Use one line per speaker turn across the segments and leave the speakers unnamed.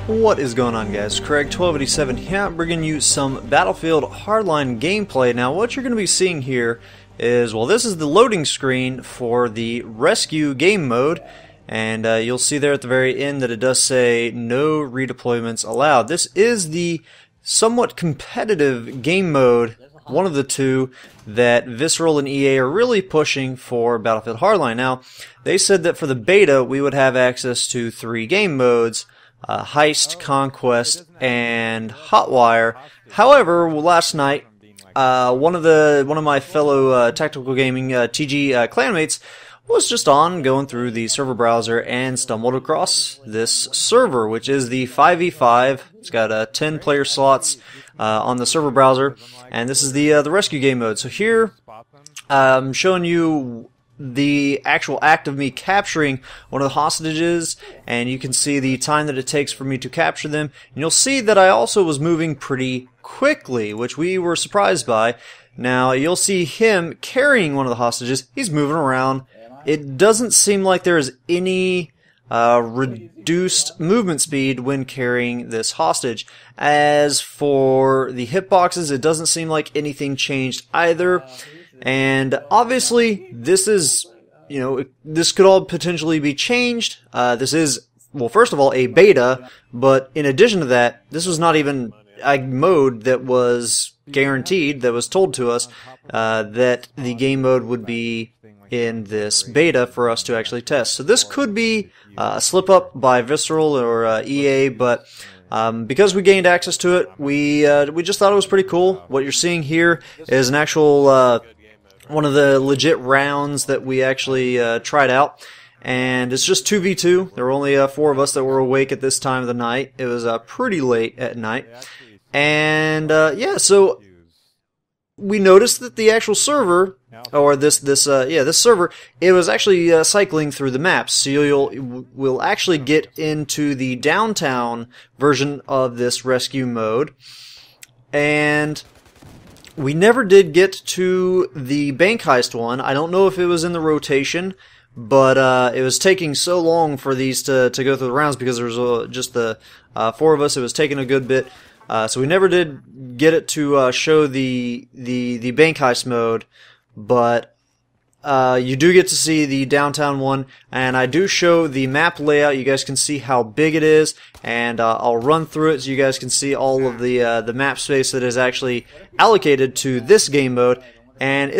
What is going on, guys? Craig 1287 here, bringing you some Battlefield Hardline gameplay. Now what you're going to be seeing here is, well, this is the loading screen for the rescue game mode, and you'll see there at the very end that it does say no redeployments allowed. This is the somewhat competitive game mode, one of the two that Visceral and EA are really pushing for Battlefield Hardline. Now, they said that for the beta we would have access to 3 game modes, Heist, Conquest, and Hotwire. However, last night, one of my fellow tactical gaming TG clanmates was just going through the server browser and stumbled across this server, which is the 5v5. It's got 10 player slots on the server browser, and this is the rescue game mode. So here, I'm showing you the actual act of me capturing one of the hostages, and you can see the time that it takes for me to capture them. And you'll see that I also was moving pretty quickly, which we were surprised by. Now, you'll see him carrying one of the hostages. He's moving around. It doesn't seem like there is any reduced movement speed when carrying this hostage. As for the hitboxes, it doesn't seem like anything changed either. And obviously, this is, this could all potentially be changed. This is, well, first of all, a beta, but in addition to that, this was not even a mode that was guaranteed, that was told to us, that the game mode would be in this beta for us to actually test. So this could be a slip up by Visceral or EA, but because we gained access to it, we just thought it was pretty cool. What you're seeing here is an actual one of the legit rounds that we actually tried out, and it's just 2v2. There were only 4 of us that were awake at this time of the night. It was pretty late at night, and yeah, so we noticed that the actual server, or this server, it was actually cycling through the maps. So we'll actually get into the downtown version of this rescue mode, and we never did get to the bank heist one. I don't know if it was in the rotation, but it was taking so long for these to go through the rounds because there was just the 4 of us. It was taking a good bit, so we never did get it to show the bank heist mode. But you do get to see the downtown one, and I do show the map layout. You guys can see how big it is, and I'll run through it so you guys can see all of the map space that is actually allocated to this game mode. And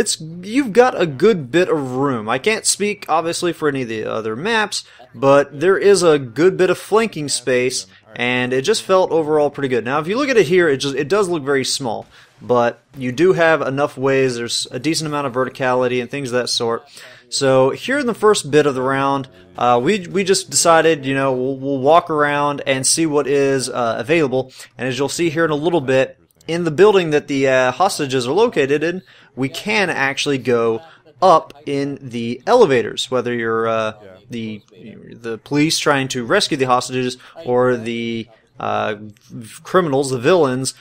you've got a good bit of room. I can't speak obviously for any of the other maps, but there is a good bit of flanking space, and it just felt overall pretty good. Now, if you look at it here, it does look very small, but you do have enough ways. There's a decent amount of verticality and things of that sort. So here in the first bit of the round, we just decided, we'll walk around and see what is available. And as you'll see here in a little bit, in the building that the hostages are located in, we can actually go up in the elevators, whether you're the police trying to rescue the hostages or the criminals, the villains,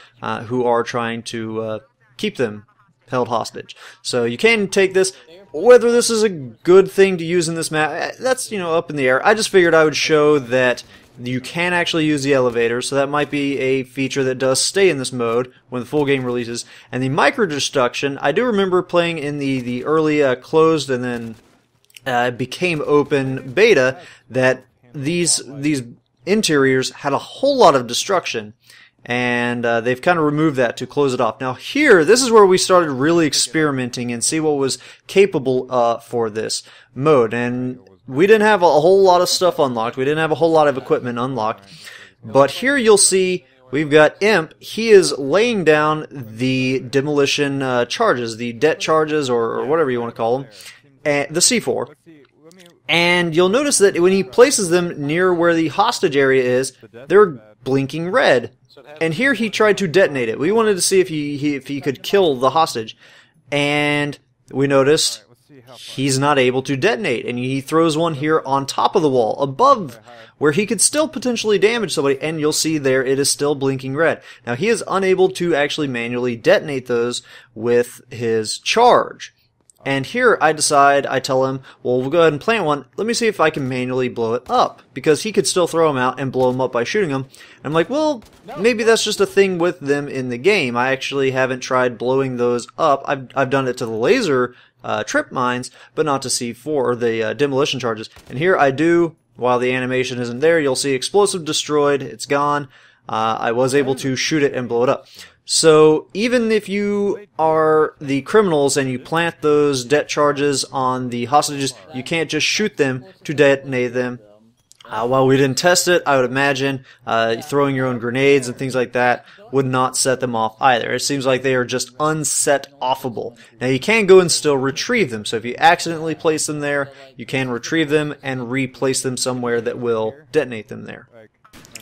who are trying to keep them held hostage. So you can take this. Whether this is a good thing to use in this map, that's, up in the air. I just figured I would show that you can actually use the elevator, so that might be a feature that does stay in this mode when the full game releases. And the micro-destruction, I do remember playing in the early closed and then it became open beta, that these interiors had a whole lot of destruction, and they've kind of removed that to close it off. Now here, this is where we started really experimenting and see what was capable for this mode, and we didn't have a whole lot of stuff unlocked. We didn't have a whole lot of equipment unlocked, but here you'll see we've got Imp. He is laying down the demolition charges, the det charges, or whatever you want to call them, the C4. And you'll notice that when he places them near where the hostage area is, they're blinking red. And here he tried to detonate it. We wanted to see if he could kill the hostage. And we noticed he's not able to detonate. And he throws one here on top of the wall, above, where he could still potentially damage somebody. And you'll see there it is still blinking red. Now he is unable to actually manually detonate those with his charge. And here I tell him, well, we'll go ahead and plant one. Let me see if I can manually blow it up. Because he could still throw them out and blow them up by shooting them. And I'm like, well, maybe that's just a thing with them in the game. I actually haven't tried blowing those up. I've done it to the laser trip mines, but not to C4 or the demolition charges. And here I do, while the animation isn't there, you'll see explosive destroyed. It's gone. I was able to shoot it and blow it up. So even if you are the criminals and you plant those det charges on the hostages, you can't just shoot them to detonate them. While we didn't test it, I would imagine throwing your own grenades and things like that would not set them off either. It seems like they are just unset-offable. Now you can go and still retrieve them, so if you accidentally place them there, you can retrieve them and replace them somewhere that will detonate them there.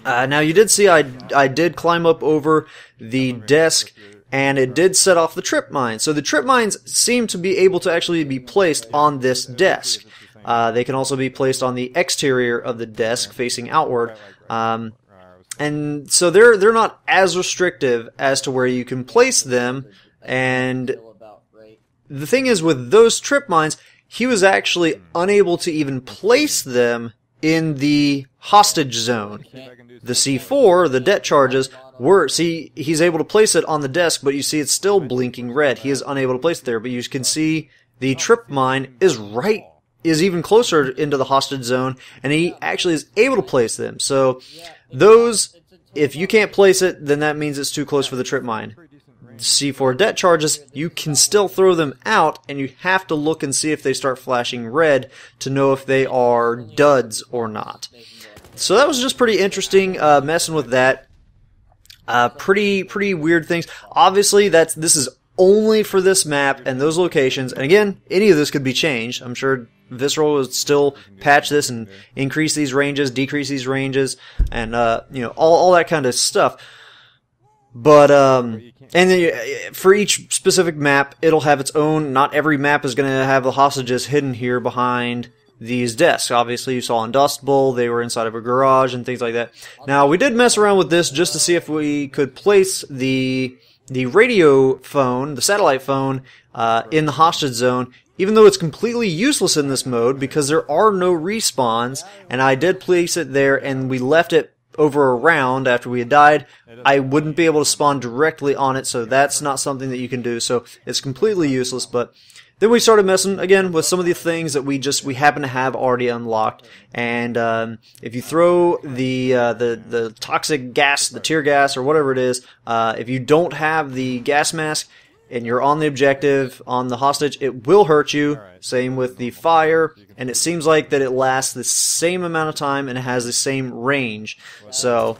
Now you did see I did climb up over the desk and it did set off the trip mines. So the trip mines seem to be able to actually be placed on this desk. They can also be placed on the exterior of the desk facing outward. And so they're not as restrictive as to where you can place them. And the thing is with those trip mines, he was actually unable to even place them in the hostage zone. The C4, the det charges, he's able to place it on the desk, but you see it's still blinking red. He is unable to place it there, but you can see the trip mine is even closer into the hostage zone, and he actually is able to place them. So those, if you can't place it, then that means it's too close for the trip mine. C4 det charges, you can still throw them out, and you have to look and see if they start flashing red to know if they are duds or not. So that was just pretty interesting, messing with that. Pretty weird things. Obviously, this is only for this map and those locations, and again, any of this could be changed. I'm sure Visceral will still patch this and increase these ranges, decrease these ranges, and all that kind of stuff. But and then for each specific map, it'll have its own. Not every map is going to have the hostages hidden here behind these desks. Obviously, you saw in Dust Bowl, they were inside of a garage and things like that. Now, we did mess around with this just to see if we could place the radio phone, the satellite phone, in the hostage zone, even though it's completely useless in this mode because there are no respawns, and I did place it there and we left it over a round after we had died. I wouldn't be able to spawn directly on it, so that's not something that you can do, so it's completely useless. But then we started messing again with some of the things that we happen to have already unlocked, and if you throw the toxic gas, the tear gas or whatever it is, if you don't have the gas mask and you're on the objective, on the hostage, it will hurt you. Same with the fire, and it seems like that it lasts the same amount of time and it has the same range. So,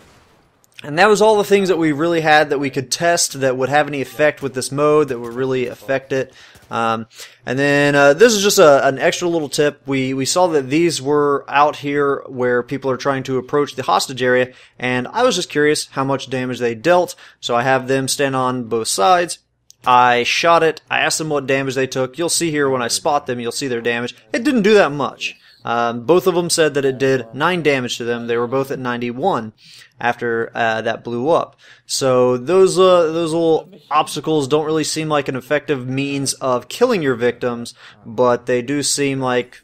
and that was all the things that we really had that we could test that would have any effect with this mode, that would really affect it. And then this is just an extra little tip. We saw that these were out here where people are trying to approach the hostage area, and I was just curious how much damage they dealt, so I have them stand on both sides. I shot it. I asked them what damage they took. You'll see here when I spot them, you'll see their damage. It didn't do that much. Both of them said that it did 9 damage to them. They were both at 91 after that blew up. So those little obstacles don't really seem like an effective means of killing your victims, but they do seem like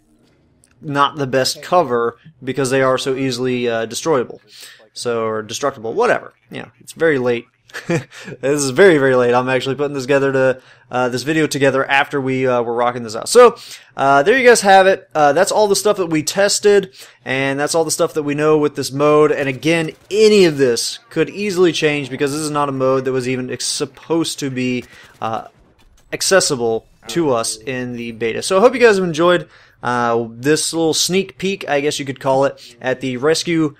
not the best cover because they are so easily destroyable. Or destructible, whatever. Yeah, it's very late. This is very, very late. I'm actually putting this video together after we were rocking this out. So there you guys have it. That's all the stuff that we tested, and that's all the stuff that we know with this mode. And again, any of this could easily change because this is not a mode that was even supposed to be accessible to us in the beta. So I hope you guys have enjoyed this little sneak peek, I guess you could call it, at the Rescue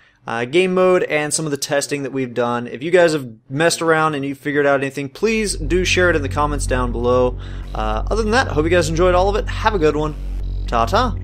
game mode and some of the testing that we've done. If you guys have messed around and you figured out anything, please do share it in the comments down below. Other than that, I hope you guys enjoyed all of it. Have a good one. Ta-ta.